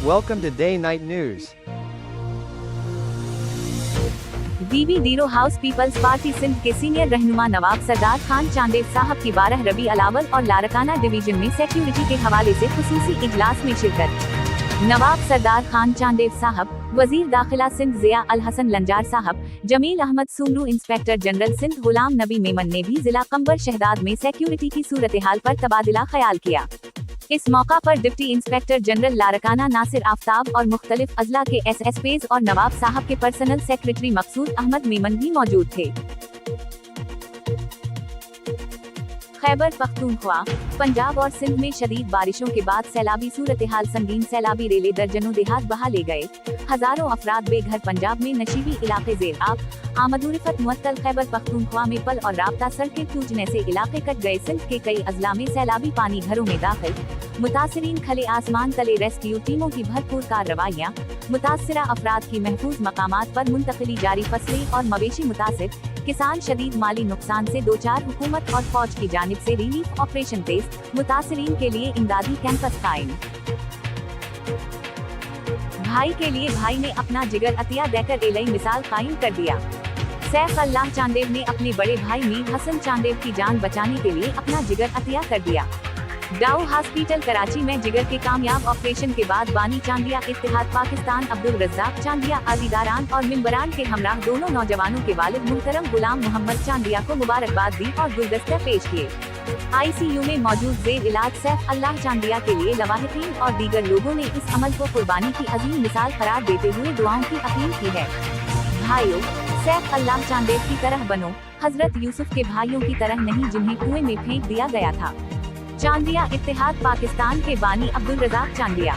Welcome to Day Night News. बीबी डीरो house peoples party Sindh के सीनियर रहनुमा नवाब सरदार खान चांदेव साहब की 12 रबी अलावल और लारकाना डिवीजन में सिक्योरिटी के हवाले से खुसूसी इजलास में शिरकत। नवाब सरदार खान चांदेव साहब, वजीर दाखिला सिंध जिया अल हसन लंजार साहब, जमील अहमद सुमरू इंस्पेक्टर जनरल सिंध गुलाम नबी मेमन ने भी जिला कंबर शहदाद में सिक्योरिटी की सूरत हाल पर तबादला ख्याल किया। इस मौका पर deputy inspector general Larkana Nasir Aftab और मुख्तलिफ अजला के SSPs और नवाब साहब के पर्सनल सेक्रेटरी मकसूद अहमद मेमन भी मौजूद थे। खैबर पख्तूनख्वा, पंजाब और सिंध में शदीद बारिशों के बाद सैलाबी सूरत हाल संगीन सैलाबी रेले दर्जनों देहात बहा ले गए। हजारों अफराद बेघर। पंजाब में नशीबी इलाके जेर आब, आमदोरफत मुअत्तल। खैबर पख्तूनख्वा में पल और राब्ता सड़कें टूटने से इलाके कट गए। सिंध के कई अजला में सैलाबी पानी घरों में दाखिल। मुतासिरीन खले आसमान तले। रेस्क्यू टीमों की भरपूर कार्रवाइयाँ। मुतासिरा अफराद की महफूज मकामात पर मुंतकिली जारी। फसली और मवेशी मुतासिर। किसान शदीद माली नुकसान से दो चार। हुकूमत और फौज की जानिब से रिलीफ ऑपरेशन तेज। मुतासिरीन के लिए इमदादी कैंपस कायम। भाई के लिए भाई ने अपना जिगर अतिया देकर एलई मिसाल कायम कर दिया। सैफ अल्लाह चांदेव ने अपने बड़े भाई मीर हसन चांदेव की जान बचाने के लिए अपना जिगर अतिया कर दिया। डाउ हॉस्पिटल कराची में जिगर के कामयाब ऑपरेशन के बाद बानी चांदिया इत्तेहाद पाकिस्तान अब्दुल रज्जाक चांदिया अजीदारान और मिंबरान के हमराह दोनों नौजवानों के वालिद मुहतरम गुलाम मोहम्मद चांदिया को मुबारकबाद दी और गुलदस्ते पेश किए। ICU में मौजूद जेर इलाज सैफ अल्लाह चांदिया के लिए लवाहिकीन और दीगर लोगों ने इस अमल को कुर्बानी की अजीम मिसाल करार देते हुए दुआओं की अपील की है। भाइयों, सैफ अल्लाह चांदेव की तरह बनो, हजरत यूसुफ के भाइयों की तरह नहीं जिन्हें कुएं में फेंक दिया गया था। चांदिया इत्तेहाद पाकिस्तान के बानी अब्दुल रज़ाक चांदिया।